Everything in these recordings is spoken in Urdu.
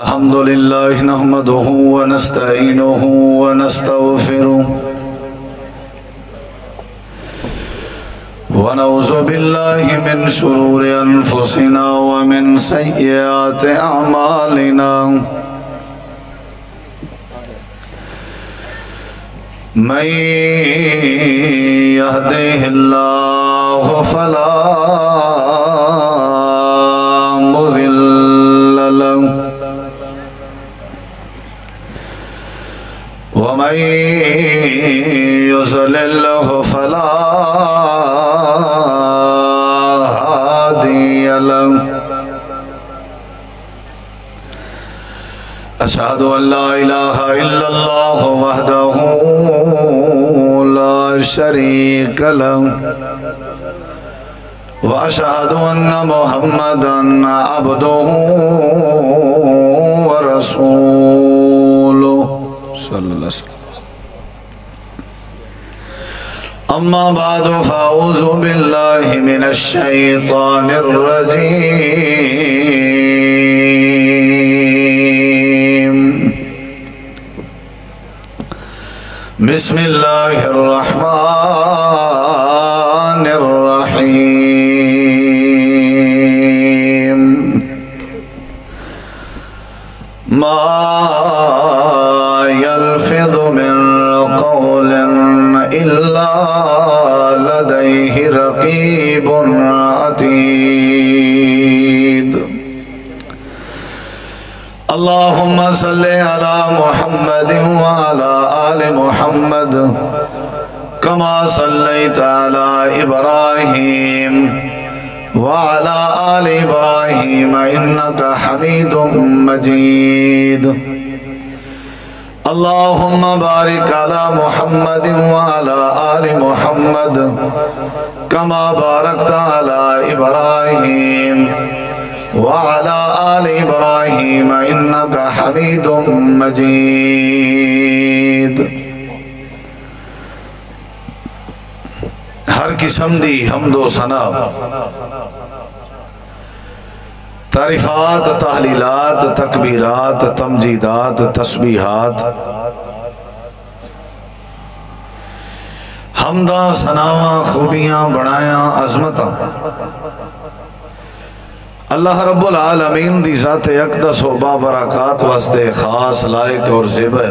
الحمد لله نحمده ونستعينه ونستغفره ونعوذ بالله من شرور أنفسنا ومن سيئات أعمالنا من يهده الله فلا مضل له ومن يضلل فلا هادي له أشهد أن لا إله إلا الله وحده لا شريك له وأشهد أن محمدًا عبده ورسوله صلى الله عليه وسلم. أما بعد فأعوذ بالله من الشيطان الرجيم. بسم الله الرحمن الرحيم. ما يلفظ من قول إلا لديه رقيب عتيد. اللهم صل على محمد وعلى آل محمد كما صليت على إبراهيم وعلى آل إبراهيم إنك حميد مجيد. اللهم بارك على محمد وعلى آل محمد كما باركت على إبراهيم وعلى آل إبراهيم إنك حميد مجيد. ہر قسم دی حمد و ثنا تعریفات تحلیلات تکبیرات تمجیدات تسبیحات حمداں ثناواں خوبیاں بڑایاں عظمتاں اللہ رب العالمین دی ذات اقدس و بابرکات واسطے خاص لائق اور زیبر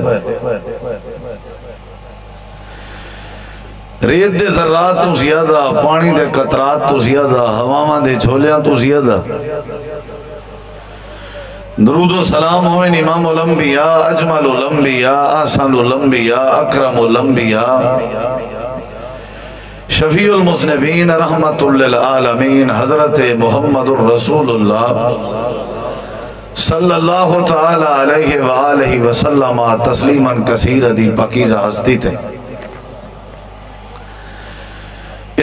ریت دے ذرات تو زیادہ پانی دے قطرات تو زیادہ ہواواں دے جھولیاں تو زیادہ درود و سلام ہوئے امام الانبیاء اجمل الانبیاء احسن الانبیاء اکرم الانبیاء شفیع المذنبین رحمت للعالمین حضرت محمد الرسول اللہ صلی اللہ تعالی علیہ وآلہ وسلم تسلیما کثیر دی پاکیزہ ہستی تھے.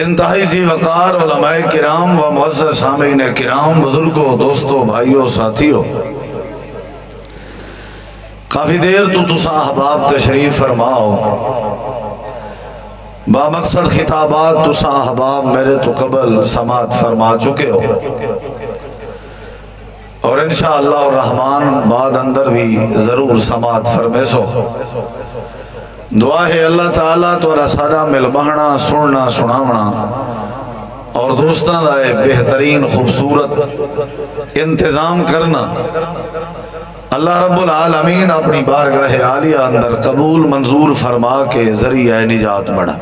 انتہائی سی وقار علماء کرام و معزز سامعین کرام بزرگوں دوستوں بھائیوں ساتھیوں کافی دیر تو تساں احباب تشریف فرماؤ با مقصد خطابات تساں احباب میرے تو قبل سماعت فرما چکے ہو اور انشاءاللہ الرحمن بعد اندر بھی ضرور سماعت فرمے سو. دعا ہے اللہ تعالیٰ تو رسالہ مل بہنا سننا سناونا اور دوستان دائے بہترین خوبصورت انتظام کرنا اللہ رب العالمین اپنی بارگاہ عالیہ اندر قبول منظور فرما کے ذریعہ نجات بڑھا.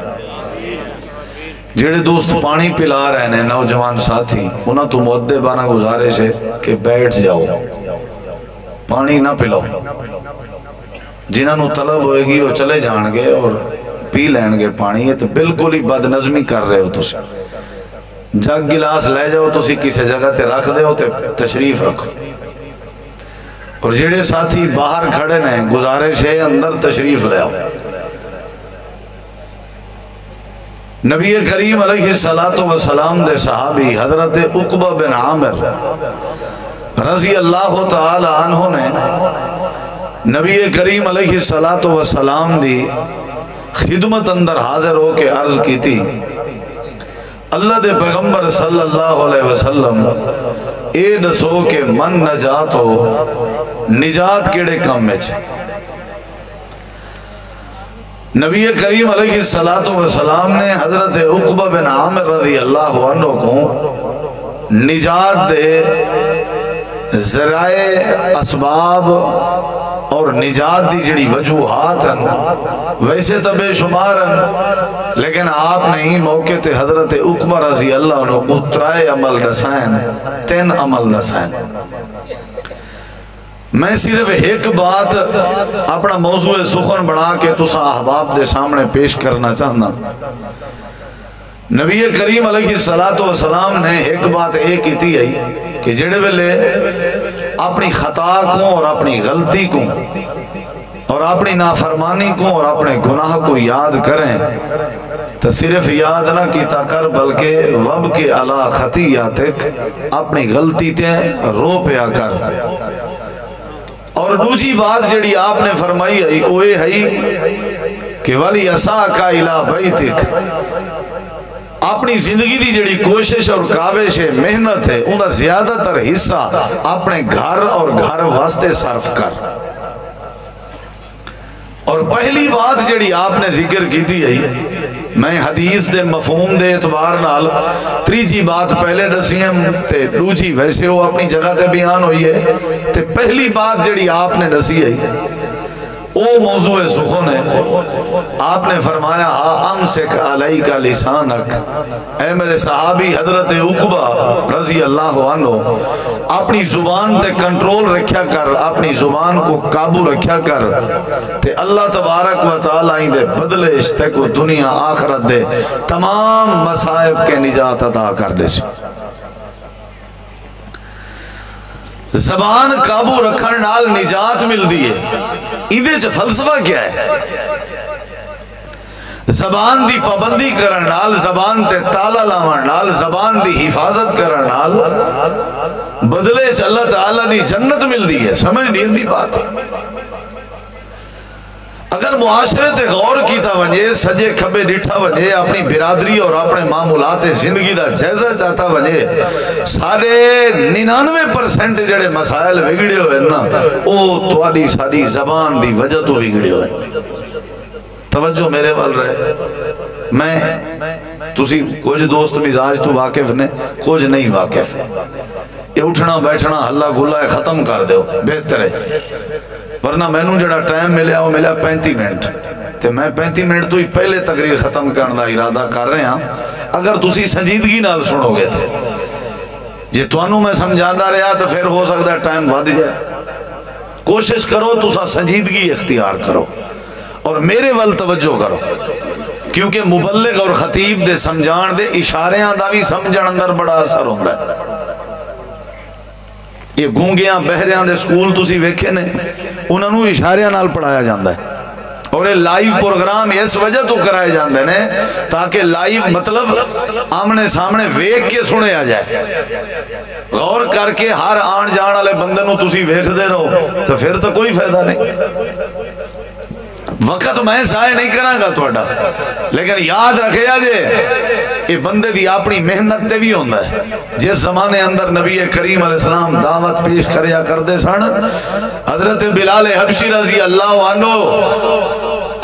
جڑے دوست پانی پلا رہے ہیں نوجوان ساتھی انہاں تو مؤدبانہ گزارش ہے کہ بیٹھ جاؤ پانی نہ پلاؤ. جنہاں نو طلب ہوئے گی وہ چلے جان گے اور پی لین گے پانی. یہ تو بالکل ہی بد نظمی کر رہے ہو تسی. جگ گلاس لے جاؤ تسی کسی جگہ تے رکھ دے ہو تے تشریف رکھو. اور جڑے ساتھی باہر کھڑے نے گزارش ہے اندر تشریف لے آؤ. نبی کریم علیہ السلام دے صحابی حضرت عقبہ بن عامر رضی اللہ تعالی عنہ نے نبی کریم علیہ السلام دی خدمت اندر حاضر ہو کے عرض کی تھی اللہ دے پیغمبر صلی اللہ علیہ وسلم اے دسو کہ من نجات ہو، نجات کیڑے کم میں چھے؟ نبی کریم علیہ السلام نے حضرت عقبہ بن عامر رضی اللہ عنہ کو نجات دے ذرائع اسباب اور نجات دی جڑی وجوہات ہیں ویسے تو بے شمار ہیں، لیکن آپ نے ہی موقع تے حضرت عقبہ رضی اللہ عنہ کو 3 عمل دسائیں، 3 عمل دسائیں۔ میں صرف ایک بات اپنا موضوع سخن بڑھا کے تسا احباب دے سامنے پیش کرنا چاہنا۔ نبی کریم علیہ السلام نے ایک بات ایک ہی تھی کہ جڑے ویلے اپنی خطا کو اور اپنی غلطی کو اور اپنی نافرمانی کو اور اپنے گناہ کو یاد کریں تو صرف یاد نہ کیتا کر بلکہ وب کے علا خطیاتک اپنی غلطی تے رو پیا کر۔ اور دوسری بات جڑی آپ نے فرمائی ہے وہ ہے کہ ولی اساکا الی بیتک، اپنی زندگی دی جڑی کوشش اور کاوش ہے، محنت ہے، ان کا زیادہ تر حصہ اپنے گھر اور گھر واسطے صرف کر۔ اور پہلی بات جڑی آپ نے ذکر کی تھی میں حدیث دے مفہوم دے اعتبار نال تیجی بات پہلے دسیم تے دوجی ویسے ہو اپنی جگہ تے بیان ہوئی ہے تے پہلی بات جڑی آپ نے دسی ہے او موضوع سخن ہے۔ آپ نے فرمایا امسک علیک لسانک، اے میرے صحابی حضرت عقبہ رضی اللہ عنہ اپنی زبان تے کنٹرول رکھیا کر، اپنی زبان کو قابو رکھیا کر تے اللہ تبارک و تعالی دے بدلے اشتے کو دنیا آخرت دے تمام مصائب کے نجات عطا کر دے۔ زبان قابو رکھن نال نجات مل دیئے، ایدے جو فلسفہ کیا ہے؟ زبان دی پابندی کرن نال، زبان تے تالا لاون نال، زبان دی حفاظت کرن نال بدلے چ اللہ تعالیٰ دی جنت مل دیئے۔ سمجھ نہیں دی بات۔ اگر معاشرے تے غور کیتا ونجے، سجے کھبے ڈٹھا ونجے، اپنی برادری اور اپنے معمولات زندگی دا جائزہ چاہتا ونجے، 99% جڑے مسائل بگڑے ہوئے نا او تواڈی ساری زبان دی وجہ تو بگڑے ہوئے۔ توجہ میرے وال رہے، میں تسی کچھ دوست مزاج تو واقف نے، کچھ نہیں واقف۔ یہ اٹھنا بیٹھنا ہلا گلا ختم کر دیو بہتر ہے، ورنہ میں نو جڑا ٹائم ملیا وہ ملیا 35 منٹ تے میں 35 منٹ تو ہی پہلے تقریر ختم کرنے دا ارادہ کر رہے ہیں۔ اگر تسی سنجیدگی نال سنو گے تھے جے توانوں میں سمجھاندہ رہا تو پھر ہو سکتا ہے ٹائم ود جائے۔ کوشش کرو تسا سنجیدگی اختیار کرو اور میرے ول توجہ کرو، کیونکہ مبلغ اور خطیب دے سمجھان دے اشاریاں دا بھی سمجھن اندر بڑا اثر ہوتا ہے۔ یہ گونگیاں بہریاں دے سکول تسی ویکھے نے، انہوں نے اشاریاں نال پڑھایا جاندہ ہے، اور یہ لائیو پروگرام اس وجہ تو کرائے جاندے نے تاکہ لائیو مطلب آمنے سامنے ویکھ کے سنے آ جائے۔ غور کر کے ہر آن جان والے بندے نو تسی ویکھ دے رہو تو پھر تو کوئی فائدہ نہیں۔ وقت میں ضائع نہیں کراں گا تھوڑا، لیکن یاد رکھے جے یہ بندے دی اپنی محنت تے بھی ہوندا ہے۔ جس زمانے اندر نبی کریم علیہ السلام دعوت پیش کریا کردے سن، حضرت بلال حبشی رضی اللہ عنہ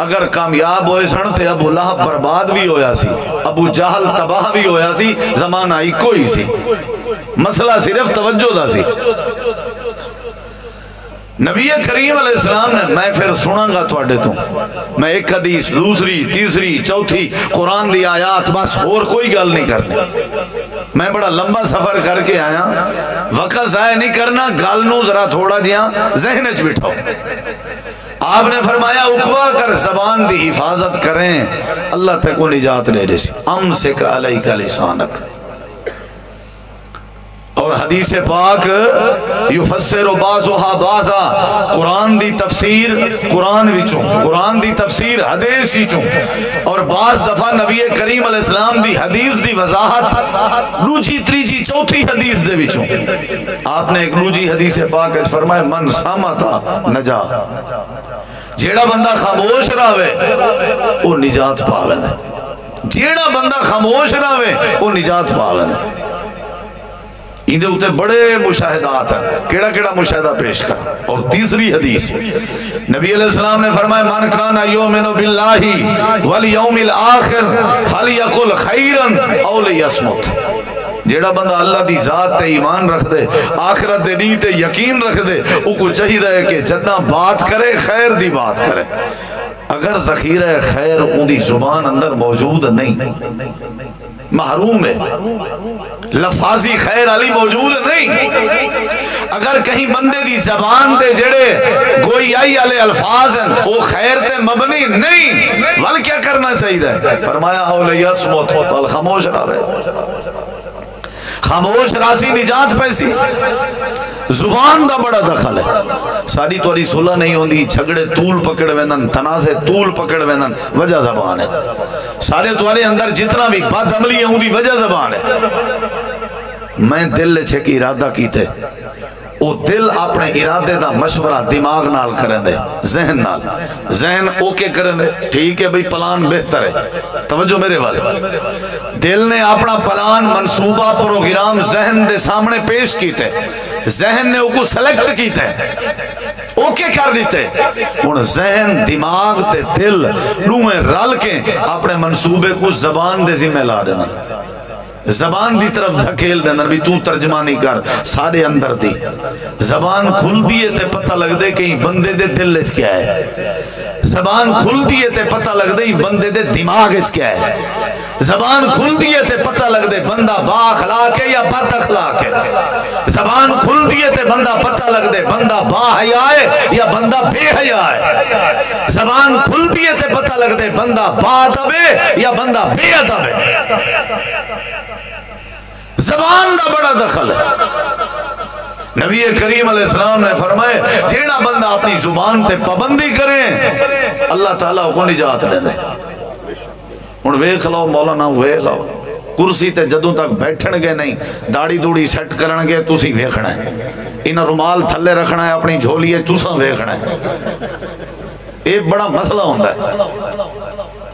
اگر کامیاب ہوئے سن تے ابو لہب برباد بھی ہویا سی، ابو جہل تباہ بھی ہویا سی، زمانہ ہی کوئی سی، مسئلہ صرف توجہ دا سی۔ نبی کریم علیہ السلام نے میں پھر سنا گا تواڈے تو، میں ایک حدیث دوسری تیسری چوتھی قرآن دی آیات بس اور کوئی گل نہیں کرنی۔ میں بڑا لمبا سفر کر کے آیا، وقت ضائع نہیں کرنا، گل نو ذرا تھوڑا جیاں ذہن وچ بٹھاؤ۔ آپ نے فرمایا عقبہ کر زبان دی حفاظت کریں اللہ تے کو نجات دے دے سی۔ امسک علیک لسانک۔ اور حدیث پاک یفسر بعضها بعضا، قرآن دی تفسیر قرآن وچوں، قرآن دی تفسیر حدیث وچوں، اور بعض دفعہ نبی کریم علیہ السلام دی حدیث دی وضاحت دوجی تیجی چوتھی حدیث دے وچوں۔ آپ نے ایک دوجی حدیث پاک وچ فرمایا من صامتا نجا، جیڑا بندہ خاموش رہے وہ نجات پاوے۔ جیڑا بندہ خاموش رہے وہ نجات پا لینا۔ اندے ہوتے بڑے مشاہدات ہیں، کیڑا کیڑا مشاہدہ پیش کر۔ اور تیسری حدیث نبی علیہ السلام نے فرمایا من کان یؤمن باللہ والیوم الآخر فلیقل خیرا او لیصمت۔ جیڑا بندہ اللہ دی ذات تے ایمان رکھ دے، آخرت دے نہیں تے یقین رکھ دے، وہ کو چاہیے کہ جنہ بات کرے خیر دی بات کرے۔ اگر ذخیرہ خیر ان دی زبان اندر موجود نہیں، محروم ہے، لفاظی خیر علی موجود نہیں، اگر کہیں بندے دی زبان تے جڑے گوئی آئی علی الفاظ ہیں وہ خیر تے مبنی نہیں، ول کیا کرنا چاہیے؟ فرمایا اولی یسمت بل خاموش رہے، خاموش راسی نجات پیسی۔ زبان دا بڑا دخل ہے، ساری توری صلح نہیں ہوندی، جھگڑے طول پکڑ ویندن، تنازع طول پکڑ ویندن، وجہ زبان ہے۔ سارے توارے اندر جتنا بھی بد عملی ہوندی وجہ زبان ہے۔ میں دل لے چھے کی ارادہ کیتے، او دل اپنے ارادے دا مشورہ دماغ نال کریں دے، ذہن نال، ذہن اوکے کریں دے، ٹھیک ہے بھئی پلان بہتر ہے، توجہ میرے والے، دل نے اپنا پلان منصوبہ پروگرام ذہن دے سامنے پیش کیتے، ذہن نے او کو سلیکٹ کیتے، اوکے کر لیتے، ان ذہن دماغ تے دل نویں رل کے اپنے منصوبے کو زبان دے ذمہ لا دینا، زبان دی طرف دھکیل دینا بھی تو ترجمانی کر، سارے اندر دی زبان کھل دیئے تے پتہ لگ دے کہ بندے دے دل اچ کیا ہے، زبان کھل دیئے تے پتہ لگ دے بندے دے دماغ اچ کیا ہے، زبان کھل دیئے تے پتہ لگ دے بندہ با اخلاق ہے یا بد اخلاق ہے، زبان کھل دیئے تے بندہ پتہ لگ دے بندہ با حیا ہے یا بندہ بے حیا ہے، زبان کھل دیئے تے پتہ لگ دے بندہ با ادب ہے یا بندہ بے ادب ہے۔ زبان دا بڑا دخل ہے۔ نبی کریم علیہ السلام نے فرمائے جیڑا بندہ اپنی زبان تے پابندی کریں اللہ تعالیٰ کو نجات دے دے۔ ان ویکھ لو مولانا ویکھ لو کرسی تے جدوں تک بیٹھن گے نہیں، داڑھی دوڑی سیٹ کرن گے تسی ویکھنا ہے، انہاں رومال تھلے رکھنا ہے، اپنی جھولی ہے تساں ویکھنا ہے۔ ایک بڑا مسئلہ ہوتا ہے،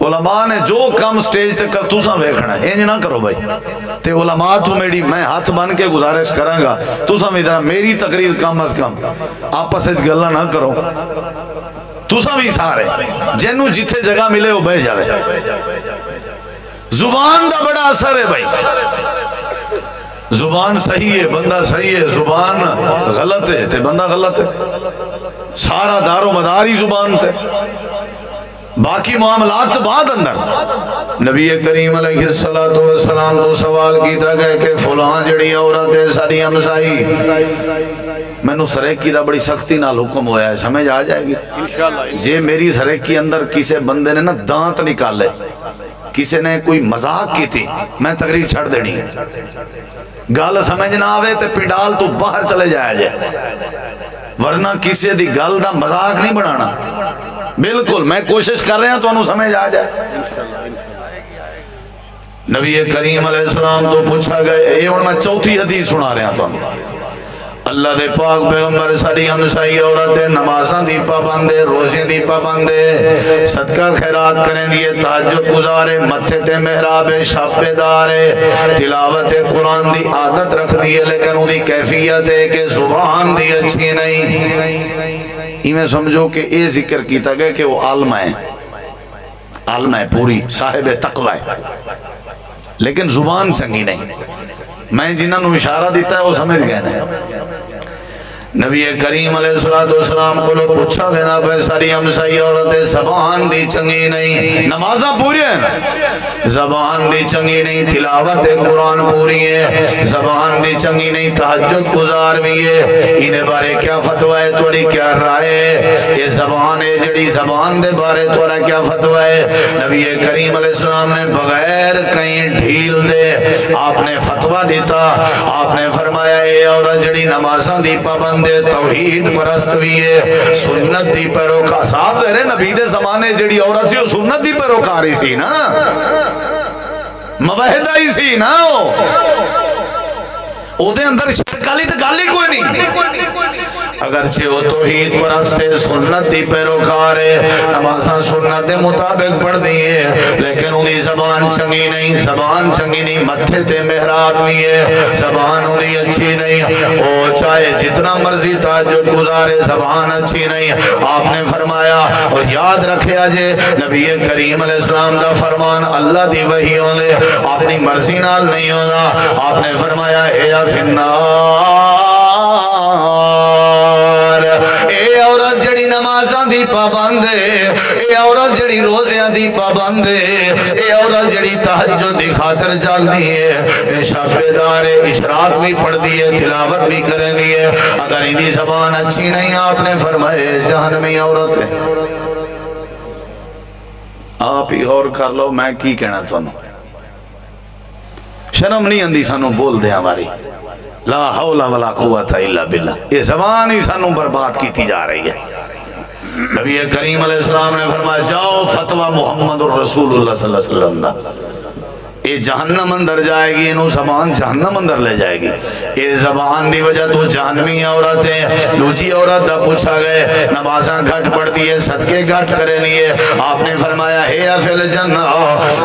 علماء نے جو کم سٹیج تے کر تساں ویکھنا ہے، انج نہ کرو بھائی، تے علماء تو میری میں ہاتھ بن کے گزارش کروں گا تساں بھی ذرا میری تقریر کم از کم آپس وچ گلاں نہ کرو، تساں بھی سارے جنوں جتھے جگہ ملے وہ بہ جاوے۔ زبان دا بڑا اثر ہے بھائی، زبان صحیح ہے بندہ صحیح ہے، زبان غلط ہے تے بندہ غلط ہے، سارا دار و مدار ہی زبان تے، باقی معاملات بعد اندر۔ نبی کریم علیہ السلام تو سوال کیتا گئے کہ فلان جڑی عورت ہے ساری ہمسائی، میں نو سریکی دا بڑی سختی نال حکم ہویا ہے، سمجھ آ جائے گی جے میری سریکی اندر کسی بندے نے نا دانت نکالے، کسی نے کوئی مذاق کی تھی، میں تقریر چھڑ دینی، گل سمجھ نہ آوے تے پنڈال تو باہر چلے جائے جائے، ورنہ کسی دی گل دا مذاق نہیں بنانا، بالکل میں کوشش کر رہے ہیں تو انہوں سمجھ آ جائے۔ نبی کریم علیہ السلام تو پوچھا گئے، یہ میں چوتھی حدیث سنا رہے ہیں تو اللہ دے پاک پیغمبر ساری ہمسائی عورتیں نمازاں دی پابندے، روزیں دی پابندے، صدقہ خیرات کریں دیئے، تہجد گزارے، متھے تے محراب شب دارے، تلاوت قرآن دی عادت رکھ دیئے، لیکن ان دی کیفیت ہے کہ زبان دی اچھی نہیں۔ میں سمجھو کہ یہ ذکر کیتا گیا کہ وہ عالم ہے، عالم ہے پوری صاحب تقوی ہے، لیکن زبان چنگی نہیں۔ میں جنہوں نے اشارہ دیتا ہے وہ سمجھ گئے نہیں۔ نبی کریم علیہ السلام کو لوگ پوچھا گیا پہ ساری ہمسائی عورتیں زبان دی چنگی نہیں، نمازاں پوری ہیں، زبان دی چنگی نہیں، تلاوت قرآن پوری ہے، زبان دی چنگی نہیں، تہجد گزار بھی ہے، انہیں بارے کیا فتوہ ہے، توڑی کیا رائے ہے، یہ زبان ہے جڑی زبان دے بارے توڑا کیا فتوہ ہے۔ نبی کریم علیہ السلام نے بغیر کہیں ڈھیل دے آپ نے فتوہ دیتا، آپ نے فرمایا اے عورت جڑی نمازاں دی پابند توحید پرست بھی ہے، سنت دی پیروکار، صاحب دے رہے نبی دے زمانے جڑی عورت سی وہ سنت دی پیروکاری سی نا، موحدہ ہی سی نا، او دے اندر شرک علی تے گالی کوئی نہیں۔ اگرچہ وہ توحید پرستے سنت دی پیروکار ہے نمازاں سنت دے مطابق پڑھ دیئے لیکن انہی زبان چنگی نہیں زبان چنگی نہیں متھے تے محراب بھی ہے زبان انہی اچھی نہیں وہ چاہے جتنا مرضی تہجد گزارے زبان اچھی نہیں آپ نے فرمایا اور یاد رکھے آجے نبی کریم علیہ السلام دا فرمان اللہ دی وحی ہونے اپنی مرضی نال نہیں ہونا آپ نے فرمایا اے فی النار اے عورت جڑی نمازاں دی پابند ہے اے عورت جڑی روزیاں دی پابند ہے اے عورت جڑی تہجد دی خاطر جاگ دی ہے اے شب بیدار ہے اشراق بھی پڑھ دی ہے تلاوت بھی کریں گی ہے اگر انہی زبان اچھی نہیں آپ نے فرمائے جہنمی عورت ہے آپ ہی غور کر لو میں کی کہنا تھانوں شرم نہیں اندھی سانوں بول دے ہماری لا حول ولا قوت الا باللہ یہ زبان ہی سانوں برباد کی جا رہی ہے نبی کریم علیہ السلام نے فرمایا جاؤ فتوہ محمد الرسول اللہ صلی اللہ علیہ وسلم دا یہ جہنم اندر جائے گی انہوں زبان جہنم اندر لے جائے گی یہ زبان دی وجہ تو جہنمی عورت ہے لوچی عورت دا پوچھا گئے نمازاں گھٹ پڑھ دیئے صدقے گھٹ کرے لیے آپ نے فرمایا ہے فل جنہ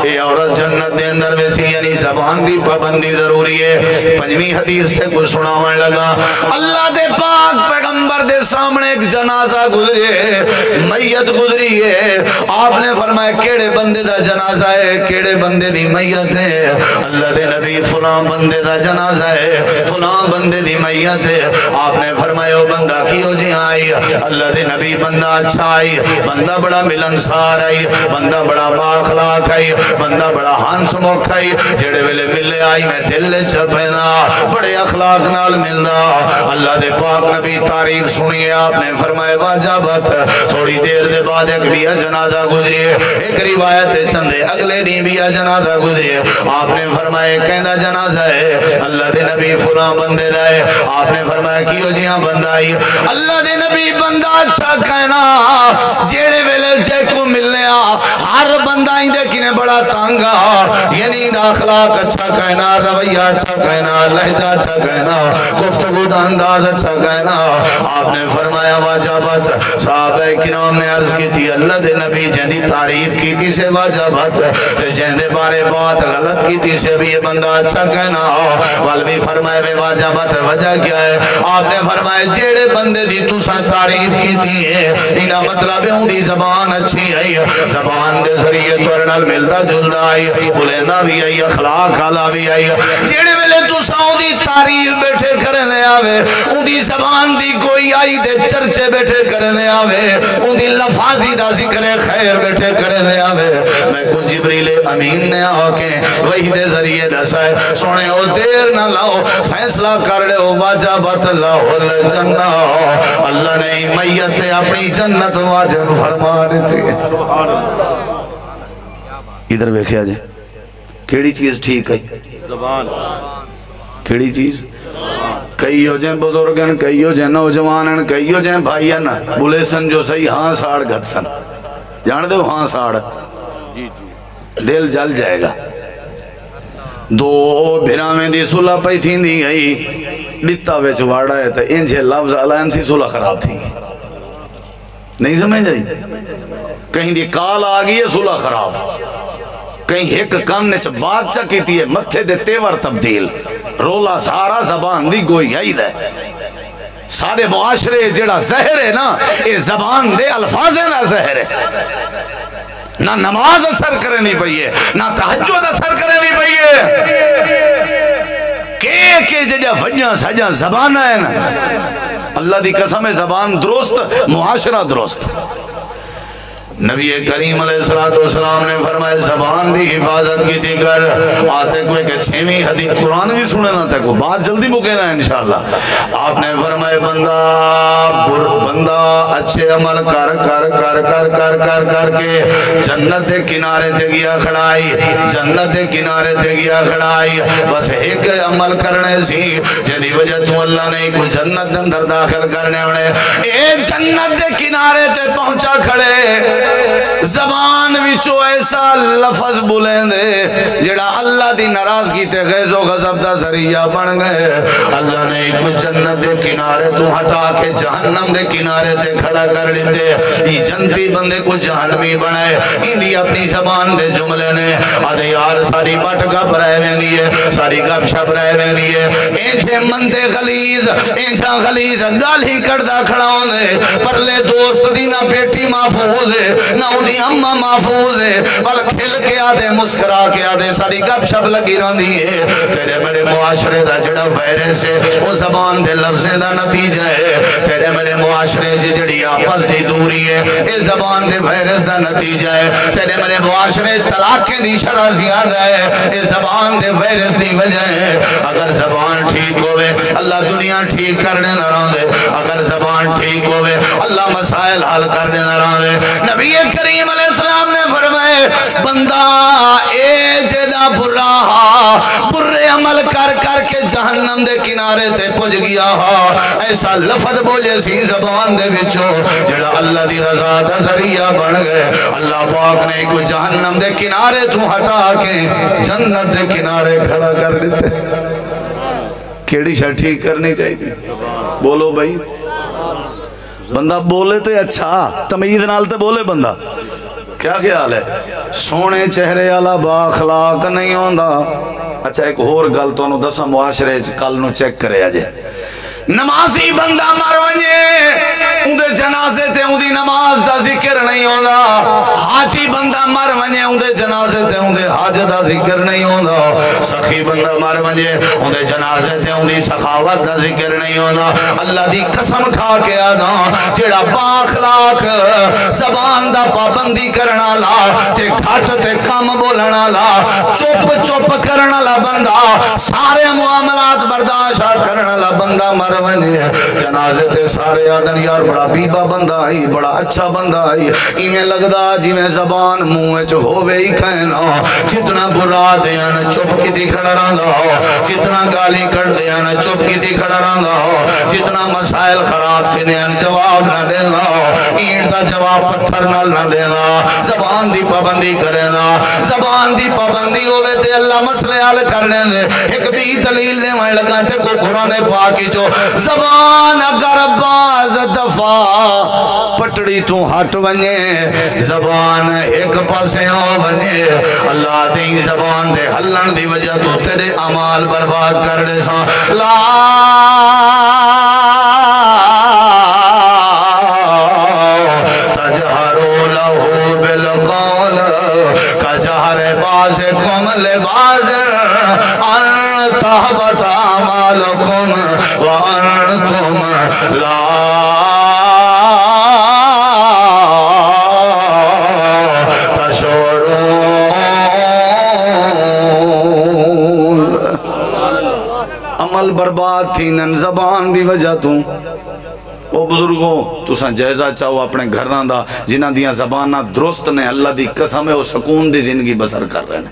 یہ عورت جنت دے اندر ویسی یعنی زبان دی پابندی ضروری ہے پنجویں حدیث سے کچھ سناویں لگا اللہ دے پاک پیغمبر دے سامنے ایک جنازہ گزری میت گزری ہے آپ نے فرمایا کیڑے بندے دا جنازہ ہے کیڑے بندے دی میت ہے اللہ دے نبی فلاں بندے دا جنازہ ہے فلاں بندے دی میت ہے آپ نے فرمایا وہ بندہ کیوں جی آئی اللہ دے نبی بندہ اچھا آئی بندہ بڑا ملنسار آئی بندہ بڑا باخلاق آئی بندہ بڑا ہنس موقع آئی جڑے ویلے ملے آئی میں دل چھپینا بڑے اخلاق نال ملنا اللہ دے پاک نبی تعریف سنیے آپ نے فرمایا واجبت تھوڑی دیر دے بعد ایک بھی جنازہ گزری ایک روایت چندے اگلے دن بھی جنازہ گزری آپ نے فرمایا کہندہ جنازہ ہے اللہ دے نبی فلاں بندے دائے آپ نے فرمایا کیوں جی ہاں بندہ آئی اللہ دے نبی بندہ اچھا کہنا جیڑے ویلے جے کو ملنے ہر بندہ ہی دیکھنے بڑا تانگا یعنی دا اخلاق اچھا کہنا رویہ اچھا کہنا لہجہ اچھا کہنا گفتگو دا انداز اچھا کہنا آپ نے فرمایا واجبت صحابہ کرام نے عرض کی تھی اللہ دے نبی جہدی تعریف کی تھی سے واجبت جہدے بارے بات غلط کی تھی سے بھی یہ بندہ اچھا کہنا والوی فرمائے بے واجبت وجہ کیا ہے آپ نے فرمائے جیڑے بندے دی تو سا تعریف کی تھی ہے انہا مطلب ہے دی زبان اچھی آئی زبان دے ذریعے تورنال ملتا جلدہ آئی بلینا بھی آئی اخلاق حالا بھی آئی جیڑے ملے تو سا دی تعریف بیٹھے کرنے آوے ان دی زبان دی کوئی آئی دے چرچے بیٹھے کرنے آوے ان دی لفاظی دا ذکر خیر بیٹھے کرنے آوے میں کچھ جبریل امین نے آکے وہی دے ذریعے دسائے سونے ہو دیر نہ لاؤ فیصلہ کر لے ہو واجبت لاؤ الجنہ اللہ نے میت اپنی جنت واجب فرما دیتی ہے ادھر بیکھیا جائے کیڑی چیز ٹھیک ہے زبان کیڑی چیز کئی ہو جائیں بزرگن کئی ہو جائیں نوجوانن کئی ہو جائیں بھائین بولے سن جو صحیح ہاں ساڑ گھت سن جان دے ہاں ساڑ دل جل جائے گا دو بھرامیں دی صلح پہی تھی دی گئی ڈتا ویچ واڑا ہے تو انجھے لفظ علائن سی صلح خراب تھی نہیں سمجھ جائی کہیں دی کال آگئی ہے صلح خراب کہیں ایک کان نے چھ بات چکی تھی ہے متھے دے تیور تبدیل رولا سارا زبان دی گوئی آئی دے سارے معاشرے جڑا زہر ہے نا اے زبان دے الفاظ ہے نا زہر ہے نہ نماز اثر کرے نہیں پئیے نہ تہجد اثر کرے نہیں پئیے کہ جڑا وجہ سجا زبان ہے نا اللہ دی قسم زبان درست معاشرہ درست نبی کریم علیہ السلام نے فرمایا زبان دی حفاظت کی تھی کر آتے کوئی کہ چھویں حدیث قرآن بھی سنے نہ تھا کو بات جلدی مکینا ہے انشاءاللہ آپ نے فرمایا بندہ اچھے عمل کر کے جنت کنارے تے گیا کھڑائی جنت کنارے تے گیا کھڑائی بس ایک عمل کرنے سی جدی وجہ تو اللہ نے کوئی جنت اندر داخل کرنے ہونے اے جنت کنارے تے پہنچا کھڑے زبان وچو ایسا لفظ بولیں دے جڑا اللہ دی ناراضگی تے غیظ و غضب دا ذریعہ بن گئے. اللہ نے ایک جنت دے کنارے تو ہٹا کے جہنم دے کنارے تے کھڑا کر لیتے. یہ جنتی بندے کو جہنمی بنائے. ایندی اپنی زبان دے جملے نے آدھے یار ساری بٹ گپ رہے میں لیے, ساری گپ شپ رہے میں لیے, اینچے مندے غلیظ اینچا غلیظ گالی کردہ کھڑا ہوندے. پرلے دوست دی نہ بیٹی محفوظ ہے نہ انہی اممہ محفوظ ہے, بل کھل کے آدھے مسکرا کے آدھے ساری گپ شپ لگی رہنی ہے. تیرے میرے معاشرے دا جڑا وائرس ہے وہ زبان دے لفظیں دا نتیجہ ہے. تیرے میرے معاشرے جڑی آپس دی دوری ہے یہ زبان دے وائرس دا نتیجہ ہے. تیرے میرے معاشرے طلاقیں دی شرح زیادہ ہے یہ زبان دے وائرس دی وجہ ہے. اگر زبان ٹھیک ہوئے اللہ دنیا ٹھیک کرنے نہ رہا دے. اگر زبان ٹھیک ہوئے اللہ مسائل حل کرنے نہ رہا دے. نبی کریم علیہ السلام نے فرمائے بندہ اے جدا برے عمل کر کر کے جہنم دے کنارے تے پج گیا ہا, ایسا لفظ بولے سی زبان دے وچوں جڑا اللہ دی رضا دا ذریعہ بن گئے. اللہ پاک نے کو جہنم دے کنارے تو ہٹا کے جنت دے کنارے کھڑا کر دیتے. کیڑی شاید ٹھیک کرنی چاہیے؟ بولو بھائی. بندہ بولے تے اچھا تمید نال تے بولے بندہ. کیا خیال ہے؟ سونے چہرے والا با اخلاق نہیں ہوندا. اچھا ایک اور گل تو انہوں دسا معاشرے کل نو چیک کرے آجے. نمازی بندہ مر ونجے اندے جنازے تے اندی نماز دا ذکر نہیں ہوندا. حاجی بندہ مر ونجے اندے جنازے تے اندے حاج دا ذکر نہیں ہوندا. سخی بندہ مر ونجے اندے جنازے تے اندی سخاوت دا ذکر نہیں ہوندا. اللہ دی قسم کھا کے آدھا جڑا با اخلاق زبان دا پابندی کرنا لا تے گھٹ تے کم بولنا لا چپ کرنا لا بندہ سارے معاملات برداشت کرنا لا بندہ مر ونجے جنازے تے سارے آدن یار بڑا بیبا بندہ آئی بڑا اچھا بندہ آئی. ایمیں لگدا جی میں زبان منہ چ ہووے ہی کہنا. جتنا برا دیاں چپ کیتی کھڑا رہندا ہو, جتنا گالی کر دیاں چپ کیتی کھڑا رہندا ہو, جتنا مسائل خراب تھیاں جواب نہ دینا, اینٹ دا جواب پتھر نال نہ دینا. زبان دی پابندی کرنا. زبان دی پابندی ہوئے تے اللہ مسئلے حل کرنے دے. ایک بھی دلیل نے وہاں لگا تے کو قرآن پاکی جو زبان اگر باز دفعہ پٹڑی تو ہٹ ونجے زبان ایک پاسے ہو ونجے اللہ دی زبان دے ہلن دی وجہ تو تیرے عمال برباد کر دے سا. لا تجہرو لہو بالقول کجہر باز کم لباز ان تحبت اعمالکم وانتم لا تشعرون. عمل برباد تھی نن زبان دی وجہ تو. او بزرگوں تساں جائزہ چاہو اپنے گھرنا دا جنہ دیاں زبانہ درست نے اللہ دی قسم ہے وہ سکون دی زندگی بسر کر رہے ہیں.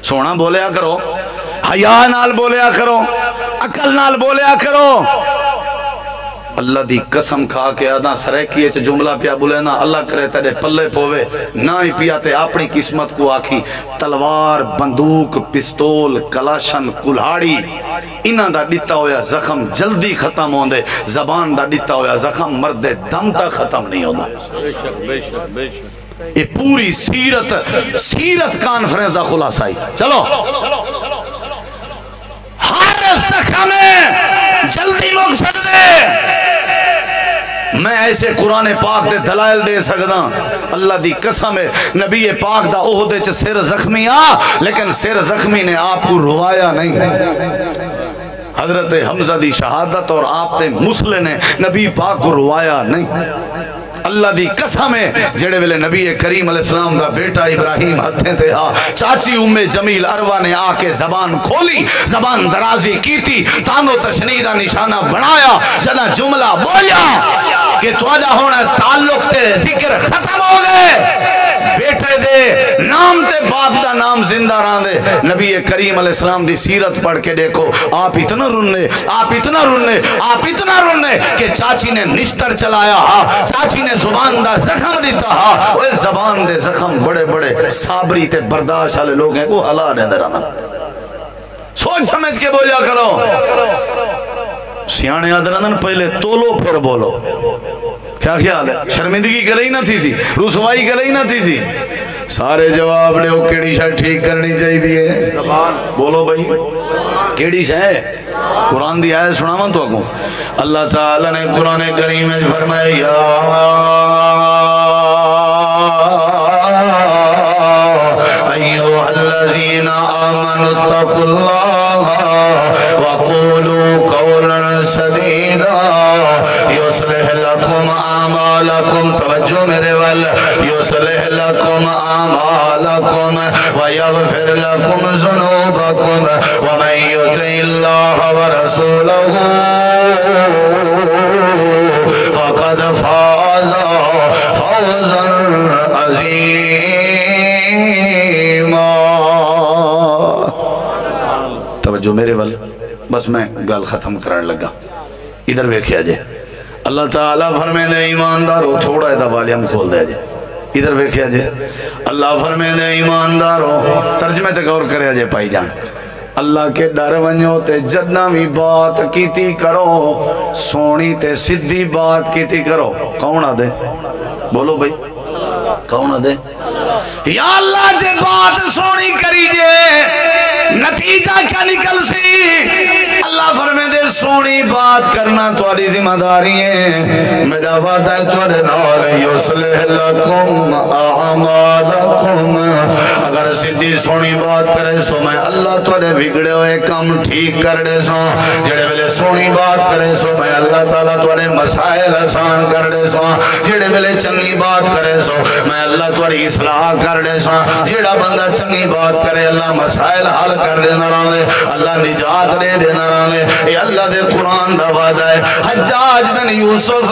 سونا بولیا کرو, حیا نال بولیا کرو, عقل نال بولیا کرو. اللہ دی قسم کھا کے آدھا سریکیے چھ جملہ پیا بولے نا اللہ کرے تیرے پلے پوے نہ ہی پیا تے اپنی قسمت کو آکھی. تلوار بندوق پستول کلاشن کلہاڑی انہاں دا ڈیتا ہویا زخم جلدی ختم ہوندے. زبان دا ڈیتا ہویا زخم مرد دم تا ختم نہیں ہوندہ. یہ پوری سیرت کانفرنس دا خلاصہ ہی. چلو ہر زخم جلدی مک سکتے. میں ایسے قرآن پاک دے دلائل دے سکتا اللہ دی قسم ہے. نبی پاک دا عہدے چ سر زخمی لیکن سر زخمی نے آپ کو روایا نہیں. حضرت حمزہ دی شہادت اور آپ تے مسلح نے نبی پاک کو روایا نہیں. اللہ دی قسم ہے جڑے ویلے نبی کریم علیہ السلام دا بیٹا ابراہیم ہتھیں تھے چاچی جمیل اروا نے آ کے زبان کھولی, زبان درازی کی تھی, تانو تشنیدہ نشانہ بنایا, جنا جملہ بولیا کہ تواجہ ہونا تعلق تے ذکر ختم ہو گئے. بیٹے دے نام تے باپ دا نام زندہ رہاں دے. نبی کریم علیہ السلام دی سیرت پڑھ کے دیکھو. آپ اتنا رونے کہ چاچی نے نشتر چلایا, چاچی نے زبان دا زخم دیتا ہا وہ زبان دے زخم بڑے بڑے صابری تے برداشت والے لوگ ہیں وہ حلا دے اندر آنا سوچ سمجھ کے بولیا کرو سیانے آدرانن پہلے تولو پھر بولو کیا خیال ہے شرمندگی کرے ہی نہ تھی سی رسوائی کرے ہی نہ تھی سی سارے جواب لے وہ کیڑی شاید ٹھیک کرنی چاہی دیئے بولو بھائی کیڑی شاید قرآن دی آیت سناواں تو اگوں اللہ تعالیٰ نے قرآن کریم میں فرمایا ایوہ الذین آمنوا اتقوا اللہ وقولوا قولا سدیدا یصلح لکم اعمالکم توجہ میرے وال یصلح لکم اعمالکم ویغفر لکم ذنوبکم ومن یطع اللہ ورسولہ فقد فاز فوزا عظیما توجہ میرے وال بس میں گال ختم کرنے لگا ادھر ویکھیا جائے اللہ تعالیٰ فرمے دے ایماندارو تھوڑا ایدہ والیم کھول دے جائے ادھر ویکھیا جائے اللہ فرمے دے ایماندارو ترجمے تے غور کرے جائے پائی جان اللہ کے ڈر ونجو تے جدنا بھی بات کیتی کرو سونی تے صدی بات کیتی کرو کون آدھے بولو بھائی کون آدھے یا اللہ جے بات سونی کری جے نتیجہ کیا نکل سی اللہ فرمے دے سونی بات کرنا توالی ذمہ داری ہے میرا وعدہ ہے توالی نال یصلح لکم اعمالکم اگر صدی سونی بات کرے سو میں اللہ توالی بگڑے ہوئے کم ٹھیک کر دے سو جڑے ویلے سونی بات کرے سو میں اللہ تعالیٰ توالی مسائل آسان کر دے سو جڑے ویلے چنگی بات کرے سو میں اللہ توالی اصلاح کر دے سو جڑا بندہ چنگی بات کرے اللہ مسائل حل کر دینا رہے اللہ نجات دے دینا رہے یہ اللہ دے قرآن دا وعدہ ہے حجاج بن یوسف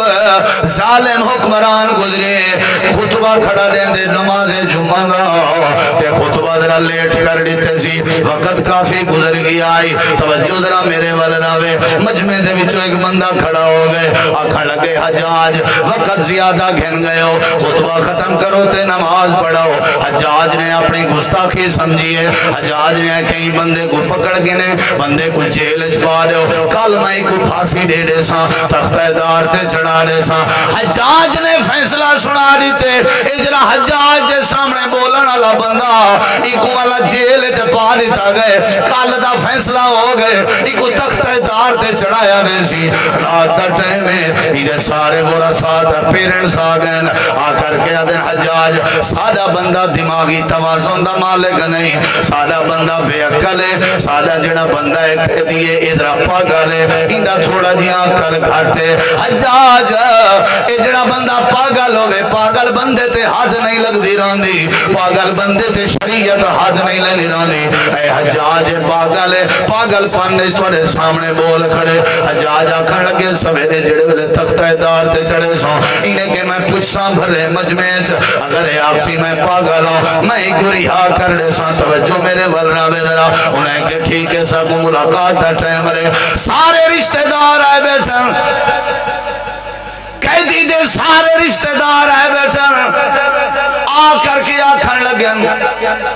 ظالم حکمران گزرے خطبہ کھڑا دیں دے نماز جمعہ دا تے خطبہ درہ لیٹ کر دیتے سی وقت کافی گزر گئی آئی توجہ درہ میرے والراوے مجمع دے وچو ایک بندہ کھڑا ہو گئے آکھا لگے حجاج وقت زیادہ گھن گئے ہو خطبہ ختم کرو تے نماز پڑھو حجاج نے اپنی گستاخی سمجھیے حجاج نے کہیں بندے کو پکڑ گنے بندے کو جیل چپا دے کالمائی کو پھانسی دے دے ساں تختہ دار تے چڑھا دے ساں حجاج نے فیصلہ سنا دیتے اجرا حجاج دے سامنے بولن اللہ بندہ ایکو والا جیل چپا دیتا گئے کال دا فیصلہ ہو گئے ایکو تختہ دار تے چڑھایا ویسی رات دا ٹائم میں میرے سارے برا ساتھ پیرنٹس آگئن آ کر کے آدھن حجاج سادہ بندہ دماغی توازن دا مالک نہیں سادہ بندہ بے عقل ہے سادہ جڑا بندہ ہے کہہ دیئے ادھرا پاگل ہے اندہ تھوڑا جی عقل گھاٹے حجاج اے جڑا بندہ پاگل ہوئے پاگل بندے تے حد نہیں لگ دی راندی پاگل بندے تے شریعت حد نہیں لگ دی راندی اے حجاج پاگل ہے پاگل پانے تھوڑے سامنے بول کھڑے حجاج آکھن لگے سویرے جڑے والے تختہ دار تے چڑھے سو انہیں کہ میں پوچھاں بھرے مجمعچ اگر اے آپ سی میں پاگل ہوں میں ہی گریہا کر لے ساں توجہ میرے ورنہ بیدرہ انہیں کہ ٹھیک ہے سب ملاقات دا ٹائم رہے سارے رشتہ دار آئے بیٹھن قیدی دے سارے رشتہ دار آئے بیٹھن آ کر کے آکھن لگن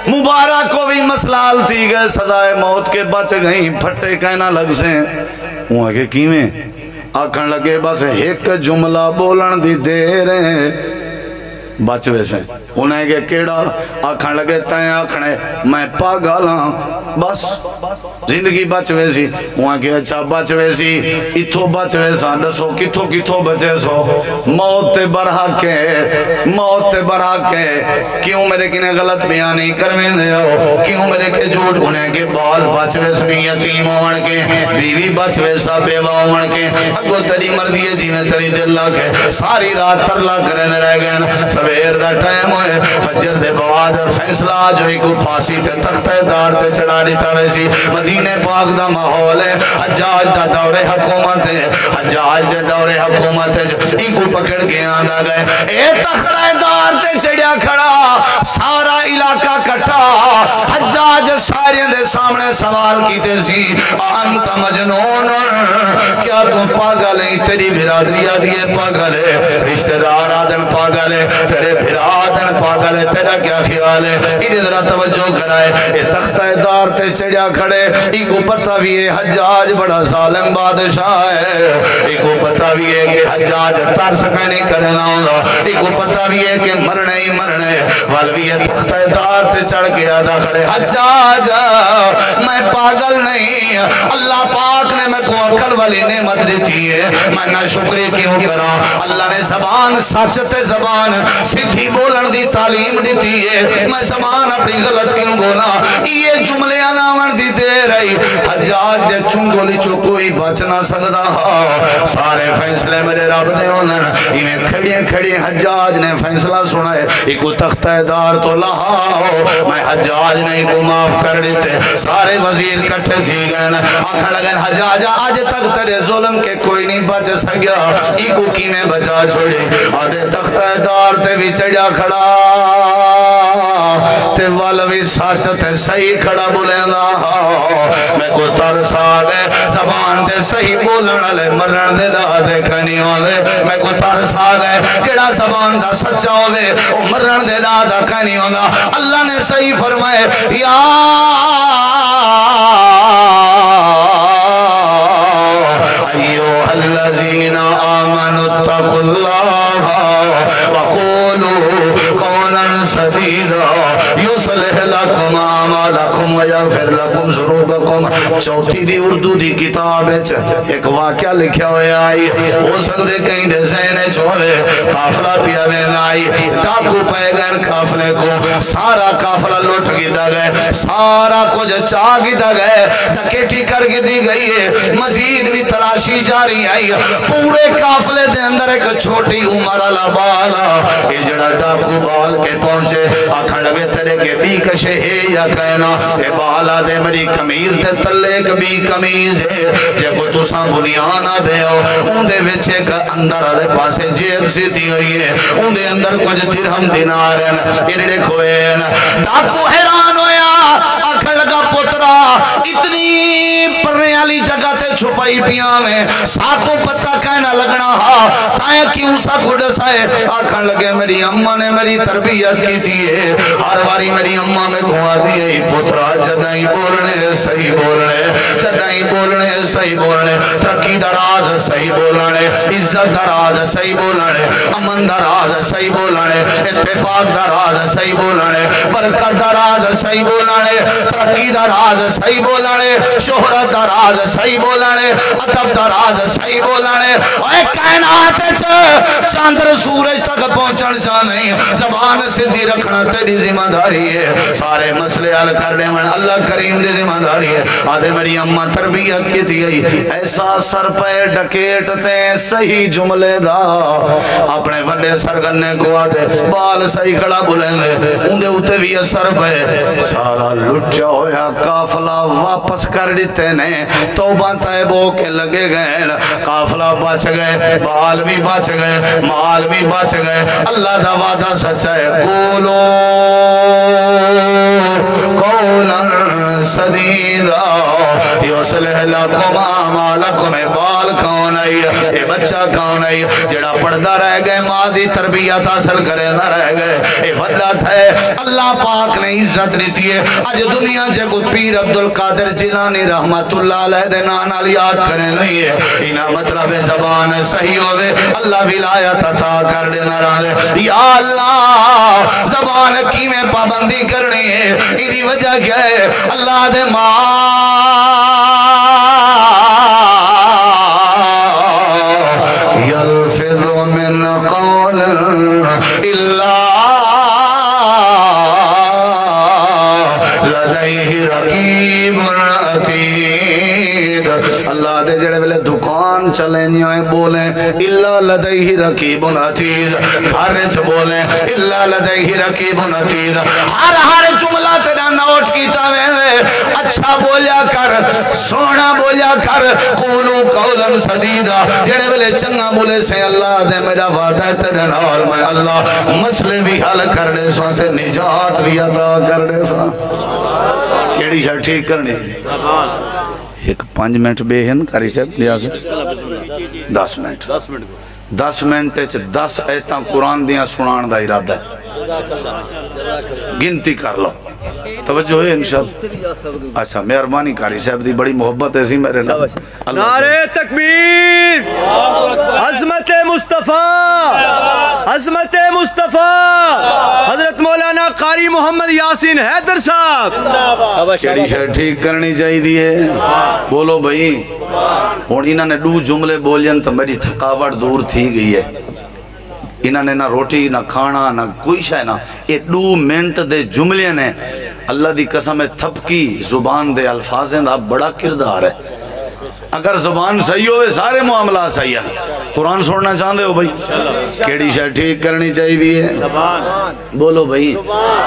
مبارک کو بھی مسلال تھی گئے سزائے موت کے بچ گئیں پھٹے کہنا لگ سے وہاں کے کیویں آکھن لگے بس ایک جملہ بولن دی دے رہے بچ ویسے انہیں کہ کیڑا آکھن لگے تائیں آکھنے میں پاگل ہاں بس زندگی بچ ویسی وہاں کہ اچھا بچ ویسی اتھو بچ ویسا دسو کتھو کتھو بچے سو موت تے برحق ہے موت تے برحق ہے کیوں میرے کنے غلط بیانی کرویں دے ہو کیوں میرے کے جھوٹ انہیں کہ بال بچ ویسنی یتیم ہومن کے بیوی بچ ویسا بیوہ ہومن کے اگو تری مردی ہے جی میں تری دل لگے ساری رات ترلا کرنے رہ گئے سویر دا ٹائم ہوئے فجر دے بعد فیصلہ جو ایک پھانسی تے تختہ دار تے چڑھا دیتا ویسی مدینہ پاک دا ماحول ہے حجاج دا دور حکومت ہے حجاج دے دور حکومت ہے ایک پکڑ کے آنا گئے اے تختہ دار تے چڑھیا کھڑا سارا علاقہ کٹھا حجاج سارے دے سامنے سوال کیتے سی انت مجنون کیا تو پاگل ہے تیری برادری آدھیے پاگل ہے رشتہ دار آدم پاگل ہے تیرے برادر پاگل ہے تیرا کیا خیال ہے انہیں ذرا توجہ کرائے یہ تختہ دار تے چڑیا کھڑے ایک کو پتہ بھی ہے حجاج بڑا ظالم بادشاہ ہے ایک کو پتہ بھی ہے کہ حجاج ترس کا نہیں کرنا ہوگا ایک کو پتہ بھی ہے کہ مرنے ہی مرنے والوی ہے تختہ دار تے چڑھ کے آدھا کھڑے حجاج میں پاگل نہیں اللہ پاک نے میں کو عقل والی نعمت دیتی ہے میں نہ شکری کیوں کرا اللہ نے زبان سچتے زبان سیدھی بولن دی تعلیم دیتی ہے میں زبان اپنی غلط کیوں بولا یہ جملے علامت دی دے رہی حجاج دے چنگولی چو کوئی بچ نہ سکتا سارے فیصلے میرے رب دے ہونن انہیں کھڑی کھڑی حجاج نے فیصلہ سنا ہے ایک تختہ دار تو لہاؤ میں حجاج نے کو معاف کر دیتے سارے وزیر کٹھے تھی گئے آنکھا لگن حجاج آج تک تیرے ظلم کے کوئی نہیں بچ سکیا ایکو کی میں بچا چھوڑی آدھے تختہ دار تے بھی چڑیا کھڑا تے والوی ساچ تے صحیح کھڑا بولے میں کو ترس آگئے زبان تے صحیح بولن لے مرن دے دا دیکھنی ہوئے میں کو ترس آگئے جڑا زبان دا سچا ہوئے وہ مرن دے دا دیکھنی ہونا اللہ نے صحیح فرمائے یا ایوہ الذین آمنوا اتقوا اللہ وقولوا قولا سدیدا یصلح لکم اعمالکم ویغفر لکم ذنوبکم چوتھی دی اردو دی کتاب ایک واقعہ لکھا ہوئے آئی ہو سکتے کہیں دے ذہنے چھوڑے قافلہ پیا میں آئی ڈاکو پہ گئے قافلے کو سارا قافلہ لوٹ گیا گئے سارا کچھ چاہ گیا گئے ڈکیٹی کر دی گئی ہے مزید بھی تلاشی جاری آئی پورے قافلے دے اندر ایک چھوٹی عمر علا بالا یہ جڑا ڈاکو بال کے پہنچے آکھا لگے تیرے کے بھی کشے ہے یا کہنا اے بالا دے میری کمیز دے تلے کبھی کمیز ہے جے کو تو ساں بنیانا دے ہو ان دے وچے کا اندر آلے پاسے جیب سی تھی ہوئی ہے ان دے اندر کچھ درہم دینار ہیں انہیں دیکھوئے ڈاکو حیران ہویا آکھا لگا پترا اتنی پرنے والی جگہ تے چھپائی پیاں میں ساکھوں پتہ کہنا لگنا ہاں تائیں کیوں ساکھو ڈسائے آکھن لگے میری اممہ نے میری تربیت کی تھی ہے ہر باری میری اممہ میں کھوا دیئے پترا جدائیں بولنے صحیح بولنے جدائیں بولنے صحیح بولنے ترقی دراز صحیح بولنے عزت دراز صحیح بولنے امن دراز صحیح بولنے اتفاق دراز صحیح بولنے برکت دراز صحیح بولنے ترقی دراز صحیح بولنے شہرت دراز صحیح بولنے ادب دراز صحیح بولنے اے کائنات چاندر سورج تک پہنچن جانے زبان سدھی رکھنا تیری ذمہ داری ہے سارے مسئلے حل کرنے میں اللہ کریم دی ذمہ داری ہے آدھے میری اماں تربیت کی تھی ایسا سر پہ ڈکیٹتے صحیح جملے دا اپنے بڑے سرگنے کو آدھے بال صحیح کھڑا بولیں گے اندے ہوتے بھی سر پہ سارا لٹیا ہویا قافلہ واپس کر دیتے نے توبہ طیبوں کے لگے گئے قافلہ بچ گئے بال بھی بچ گئے مال بھی بچ گئے اللہ دا وعدہ سچا ہے قولو قولا سدیدا یصلح لکم اعمالکم بال کون ہے یہ بچہ کون ہے جڑا پردہ رہ گئے مادی تربیت حاصل کرے نہ رہ گئے یہ وڈت ہے اللہ پاک نے عزت دیتی ہے آج دنیا جے کو پیر عبدالقادر جیلانی رحمت اللہ علیہ دے نال یاد کریں نہیں ہے انہا مطلب زبان صحیح ہوئے اللہ ولایت عطا کر دینا رہے یا اللہ زبان کی میں پابندی کرنی ہے انہی وجہ کیا ہے اللہ دے یلفظ من قول الا لدیہ رقیب عتید اللہ دے جڑے ویلے دکان چلیں جائیں بولیں الا لدیہ رقیب عتید، گھر چ بولیں الا لدیہ رقیب عتید، ہر جملہ تیرا نوٹ کیتا وے، اچھا بولیا کر، سونا بولیا کر، قولو قولا سدیدا، جڑے ویلے چنگا بولے سے اللہ دے میرا وعدہ ہے تیرے نال میں اللہ مسئلے بھی حل کر دے سا تے نجات بھی عطا کر دے سا۔ کیڑی شاہ ٹھیک کرنی تھی؟ ایک 5 منٹ بے ہن کاری صاحب لیا سے 10 منٹ 10 منٹ 10 ایتاں قرآن دیاں سنان دا ارادہ ہے، گنتی کر لو، توجہ ہے انشاءاللہ۔ اچھا مہربانی کاری صاحب دی بڑی محبت ہے سی میرے نال۔ نعرہ تکبیر، عظمت مصطفیٰ، عظمت مصطفیٰ، حضرت مولانا قاری محمد یاسین حیدر صاحب۔ کیڑی شاہ ٹھیک کرنی چاہی دی ہے؟ بولو بھئی، اور انہوں نے 2 جملے بولین تو میری تھکاوٹ دور تھی گئی ہے۔ انہوں نے نہ روٹی نہ کھانا نہ کوئی شاہ نہ، یہ 2 منٹ دے جملے نے اللہ دی قسم تھپکی زبان دے الفاظیں دا بڑا کردار ہے۔ اگر زبان صحیح ہوئے سارے معاملات صحیح ہیں۔ قرآن سننا چاہتے ہو بھائی؟ کیڑی شاہ ٹھیک کرنی چاہی دی ہے؟ بولو بھائی،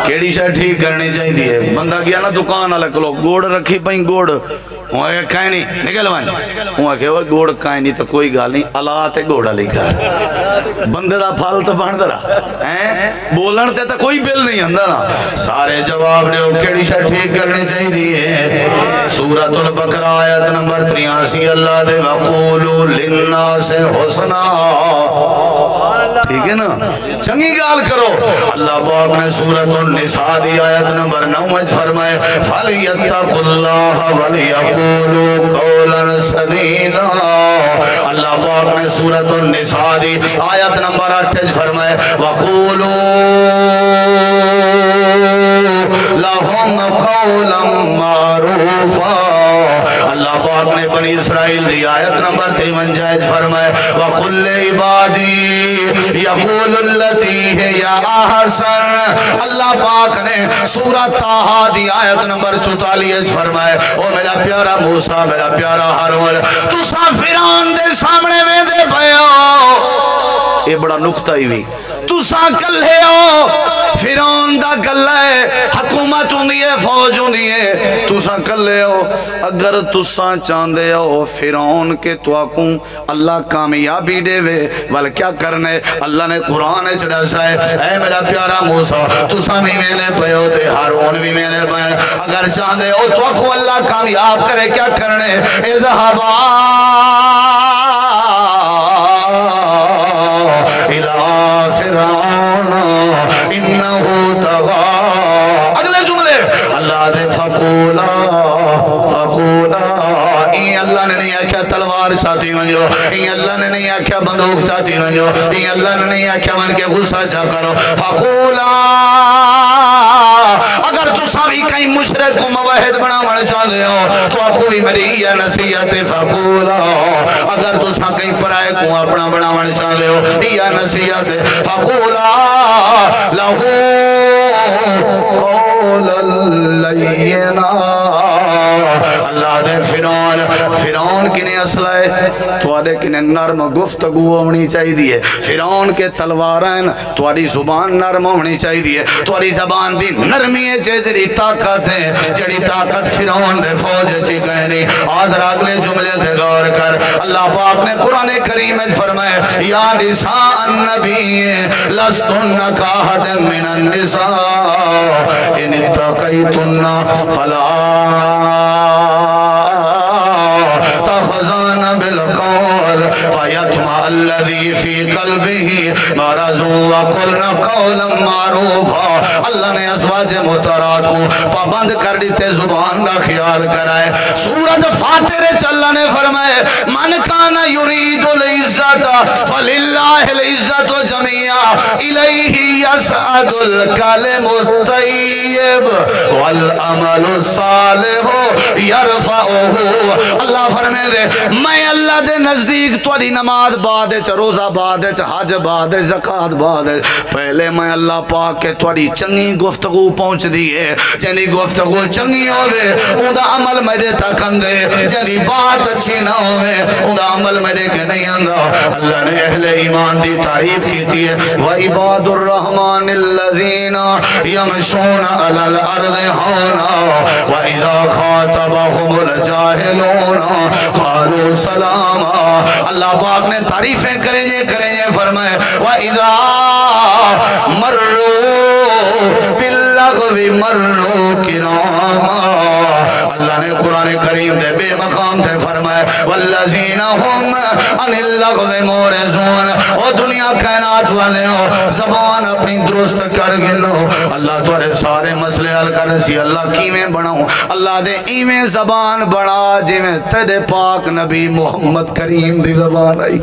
کیڑی شاہ ٹھیک کرنی چاہی دی ہے؟ بندہ گیا نا دکان والا کلو گوڑ رکھی پائیں گوڑ، وہاں کہ کائیں نہیں نکل وائیں، وہاں کہ وہ گوڑ کائیں نہیں تو کوئی گال نہیں، اللہ تے گوڑا لکھا ہے، بندے دا پھال تو بان درہ بولن تے تو کوئی بل نہیں اندر نا۔ سارے جواب دیو کیڑی شاہ ٹھیک کرنی چاہی دی ہے؟ سورۃ البقرہ آیت نمبر 83 اللہ دے وَقُولُوا لِلنَّاسِ حُسْنًا، ٹھیک ہے نا، چنگی گال کرو۔ اللہ پاک نے سورۃ النساء دی آیت نمبر 9 فرمائے فَلْيَتَّقُوا اللَّهَ وَلْيَقُولُوا قَوْلًا سَدِيدًا۔ اللہ پاک نے سورۃ النساء دی آیت نمبر 8 فرمائے وَقُولُوا لَهُمْ قَوْلًا مَعْرُوفًا۔ اللہ پاک نے بنی اسرائیل دی آیت نمبر 53 فرمائے وَقُلْ لِعِبَادِي يَقُولُ الَّتِي هِيَ أَحْسَنُ۔ اللہ پاک نے سورۃ طٰہٰ دی آیت نمبر 44 فرمائے او میرا پیارا موسیٰ میرا پیارا ہارون تُسا فرعون دے سامنے میں دے پہو، یہ بڑا نکتہ ہی بھی، تُسا کلے ہو، فرعون دا گلے حکومت ہوندی ہے فوج ہوندی ہے، تُسا کلے ہو، اگر تُسا چاندے ہو فرعون کے تواکوں اللہ کامیابی دے وے ول کیا کرنے؟ اللہ نے قرآن چڑھا سائے اے میرا پیارا موسیٰ تُسا بھی میں نے پہو تے ہارون بھی میں نے پہو، اگر چاندے ہو تواکوں اللہ کامیاب کرے کیا کرنے؟ اذهبا الى فرعون انہو طغى۔ اگلے جملے اللہ دے فقولا این اللہ نے نہیں آکھیا تلوار چاہتی ونجو، این اللہ نے نہیں آکھیا بندوق چاہتی ونجو، این اللہ نے نہیں آکھیا من کے غصہ چاہ کرو، فقولا اگر تسا بھی کہیں مشرک کو موحد بناونا چاہتے ہو تو آپ کو بھی میری یہ نصیحت فقولا، اگر تسا کہیں پرائے کو اپنا بناونا چاہتے ہو یہ نصیحت فقولا لہو قولا لینا۔ اللہ دے فرعون کی نے اصلہ ہے توڑے کی نے نرم گفتگو ہونی چاہی دیئے، فرعون کے تلوارین توڑی زبان نرم ہونی چاہی دیئے، توڑی زبان دی نرمی ہے جڑی طاقت ہے، جڑی طاقت فرعون دے فوج چی کہنی۔ آج راگلے جملے دے غور کر اللہ پاک نے قرآن کریم فرمائے یا نساء النبی لستن کاہد من النساء ان اتقیتن فلا تخزان بالقول فیتمع الذی فی قلبه مرض وقلن قولا معروفا۔ اللہ نے ازواج محترات کو پابند کر دیتے زبان کا خیال کرائے۔ سورۃ فاتر اللہ نے فرمائے من کان یرید العزت فللہ العزت جميعا الیہ یسعد الکلم الطیب والعمل الصالح یرفعہ. اللہ فرمائے دے میں اللہ دے نزدیک تواڈی نماز بعد روزہ بعد حج بعد زکات بعد پہلے میں اللہ پاک کے تواڈی چنگی گفتگو پہنچ دیئے. جنی گفتگو چنگی ہوئے اوندا عمل میرے تک اندے. جنی بات اچھی نہ ہوئے اوندا عمل میرے کے نہیں اندہ. اللہ نے اہل ایمان دی تعریف کی تھی ہے وَعِبَادُ الرَّحْمَنِ الَّذِينَ يَمْشُونَ عَلَى الْأَرْضِ هَوْنًا وَإِذَا خَاطَبَهُمُ الْجَاهِلُونَ قَالُوا سَلَامًا. اللہ پاک نے تعریفیں کریں یہ فرمائے وَإِذَا مَرُّوا بِاللَّغْوِ مَرُّوا كِرَامًا. اللہ نے قرآن کریم دے بے مقام دے فرمائے والذین ہم عن اللغو مورزون. او دنیا کائنات والے ہو زبان اپنی درست کر گنو. اللہ تورے سارے مسئلے حل کر رسی. اللہ کیویں بناؤں اللہ دے ایویں زبان بنا جویں تیرے پاک نبی محمد کریم دی زبان آئی.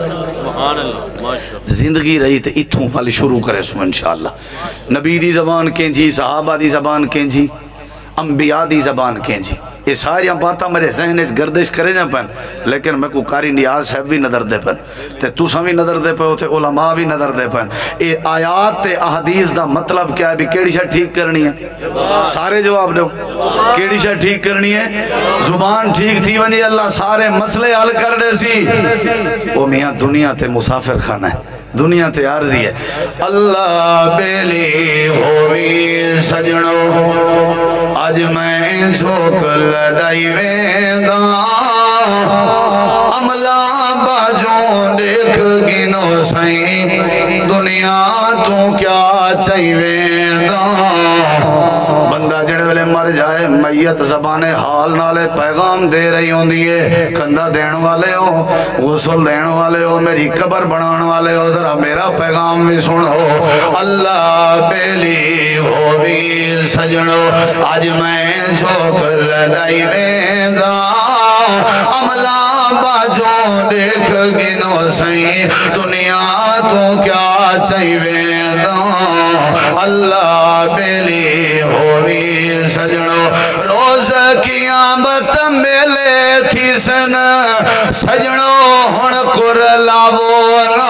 زندگی رہی تے اتھوں والی شروع کرے سو انشاءاللہ. نبی دی زبان کینجی صحابہ دی زبان کینجی انبیاء دی زبان کینجی. یہ ساری باتاں میرے ذہن اس گردش کرے جا پن لیکن میں کو قاری نیاز صاحب بھی نظر دے پن تے تُساں بھی نظر دے پہ ہوتے علماء بھی نظر دے پن. یہ آیات تے احادیث دا مطلب کیا ہے بھی کیڑی شاہ ٹھیک کرنی ہے. سارے جواب دو کیڑی شاہ ٹھیک کرنی ہے. زبان ٹھیک تھی ونجی اللہ سارے مسئلے حل کر دے سی. وہ میاں دنیا تے مسافر خانہ ہے دنیا تے عارضی ہے. اللہ بیلی ہوئی سجنو آج میں جھوک لڑائی ویندہ عملہ باجوں دیکھ گنو سائیں دنیا تو کیا چاہی ویندہ. بندہ جڑے ویلے مر جائے میت زبان حال نالے پیغام دے رہی ہوں دیئے. کندہ دین والے ہو غسل دین والے ہو میری قبر بنان والے ہو ذرا میرا پیغام بھی سنو. اللہ بیلی ہوئی سجنو آج میں جھوک لڑائی ویندہ عملہ باجوں دیکھ گنو سائیں دنیا تو کیا چاہی ویندہ. اللہ بیلی ہوئی سجنو روز قیامت ملے تھی سن سجنو ہن کر لاو نا.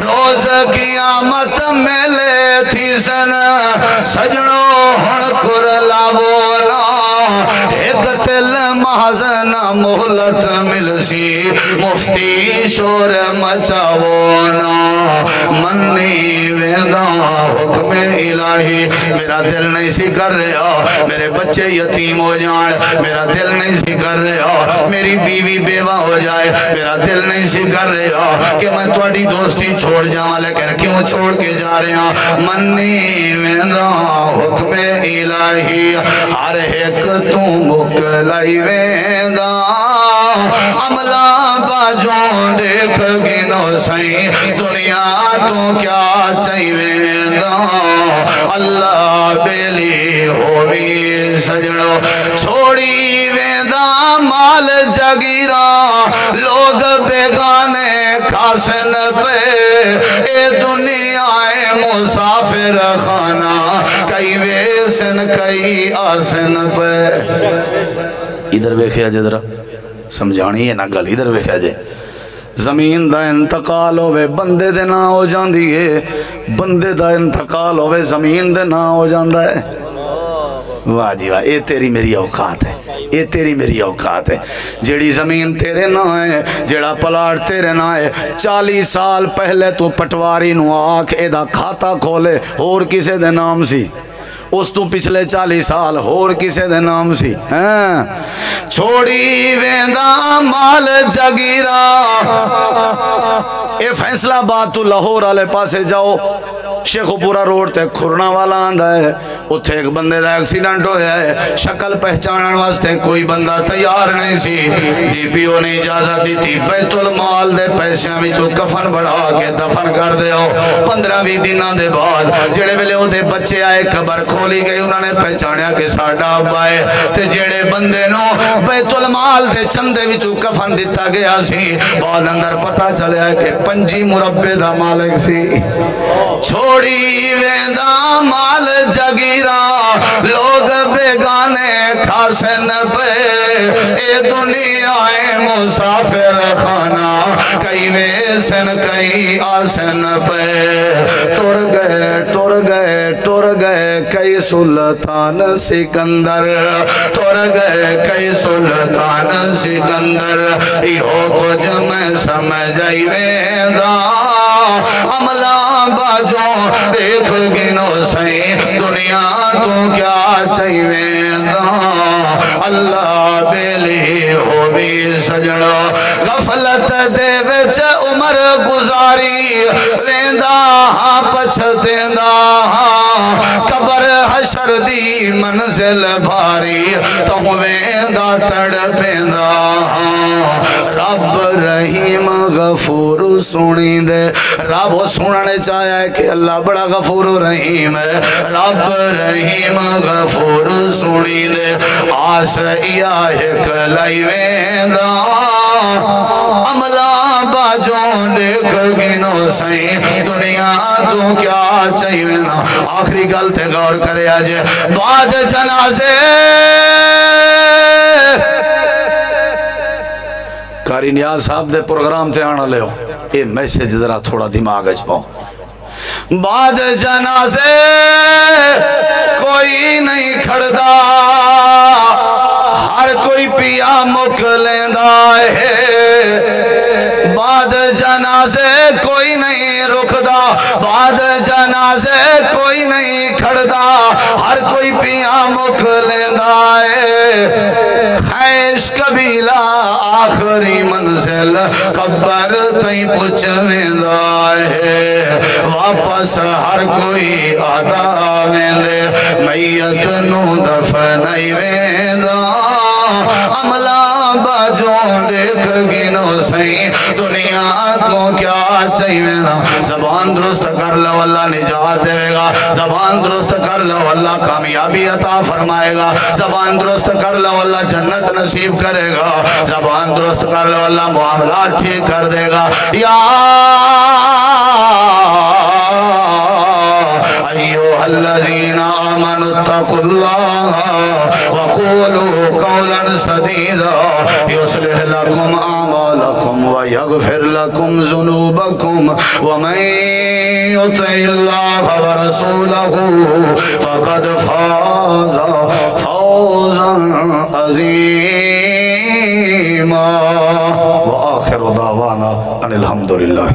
روز قیامت ملے تھی سن سجنو ہن کر لاو نا. ایک تل محضن محلت ملسی مفتی شور مچاونا. منی ویندہ حکم الہی میرا دل نہیں سی کر رہا میرے بچے یتیم ہو جائیں. میرا دل نہیں سی کر رہا میری بیوی بیوہ ہو جائے. میرا دل نہیں سی کر رہا کہ میں تواڈی دوستی چھوڑ جاؤں لیکن کیوں چھوڑ کے جا رہے ہیں. منی ویندہ حکم الہی ہر ایک تو مکلائی ویندہ عملہ باجوں دیکھ گنو سائیں دنیا تو کیا چاہی ویندہ. اللہ بیلی ہوئی سجنو چھوڑی ویندہ مال جگیرہ لوگ بیگانے کھاسن پہ. اے دنیا مسافر خانہ کئی ویسن کئی آسن پہ. ادھر ویکھیا جے ذرا سمجھانی ہے نا گل ادھر ویکھیا جے. زمین دا انتقال ہوئے بندے دے نہ ہو جاندی ہے بندے دا انتقال ہوئے زمین دے نہ ہو جاندہ ہے. واہ جی واہ اے تیری میری اوقات ہے اے تیری میری اوقات ہے. جیڑی زمین تیرے نہ ہے جیڑا پلاٹ تیرے نہ ہے 40 سال پہلے تو پٹواری نو آکھ اے دا کھاتا کھولے اور کسے دے نام سی اس تو پچھلے 40 سال اور کسے دے نام سی. چھوڑی ویندہ مال جگیرہ. اے فیصلہ بات تو لاہور آلے پاسے جاؤ شیخو پورا روڈ تے کھرنا والا آندہ ہے. اتھے ایک بندے دا ایکسیڈنٹ ہویا ہے شکل پہچانن واسطے کوئی بندہ تیار نہیں سی. ڈی پی او نے اجازت دی تھی بیت المال دے پیسیاں وچوں کفن بڑھا کے دفن کر دے ہو. 15-20 دنوں دے بعد جڑے ویلے او دے بچے آئے قبر کھولی گئی انہوں نے پہچانیا کہ ساڈا ابا ہے. تے جڑے بندے نو بیت المال دے چندے وچوں کفن دتا گیا سی بعد اندر پتہ چلیا کہ 5 مربے دا مالک سی. چھوڑ توڑی ویندا مال جگیرا لوگ بیگانے کھاسن پہ اے دنیا مسافر خانہ کئی ویسن کئی آسن پہ ٹر گئے کئی سلطان سکندر ٹر گئے کئی سلطان سکندر یہو کچھ میں سمجھائی ویندا عملہ باجوں دیکھ گنو سائیں دنیا تو کیا چاہیے ویندا اللہ بیلی ہو بھی سجڑو غفلت دے وچ عمر گزاری ویندا ہاں پچھتیندا ہاں قبر حشر دی منزل بھاری تو ویندا تڑپیندا ہاں رب رحیم غفور سنی دے رب وہ سننے چاہیا ہے کہ اللہ بڑا غفور رحیم ہے رب رحیم غفور سنی دے آس ایک لائی ویندا عملہ باجوں دیکھ گنو سائیں دنیا تو کیا چاہیے ویندا آخری گل تے غور کرے آجے بعد جنازے قاری نیاز صاحب دے پروگرام تے آنا لے ہو اے میسیج ذرا تھوڑا دماغ اچ پاؤں بعد جنازے کوئی نہیں کھڑدا ہر کوئی پیا مک لیندا ہے بعد جنازے کوئی نہیں رکھدا بعد جنازے کوئی نہیں کھڑدا ہر کوئی پیا مک لیندا ہے خیش قبیلہ آخری منزل قبر تئیں پچ ویندا ہے واپس ہر کوئی آدا ویندے میت نو دفنائی ویندا عملہ باجوں دیکھ گنو سائیں دنیا تو کیا چاہیے نا زبان درست کر لو اللہ نجات دے گا زبان درست کر لو اللہ کامیابی عطا فرمائے گا زبان درست کر لو اللہ جنت نصیب کرے گا زبان درست کر لو اللہ معاملات ٹھیک کر دے گا یا ایوہ الذین آمنوا اتقوا اللہ وقولوا قولا سدیدا یصلح لکم اعمالکم ویغفر لکم ذنوبکم ومن یطع اللہ ورسولہ فقد فاز فوزا عظیما وآخر دعوانا ان الحمدللہ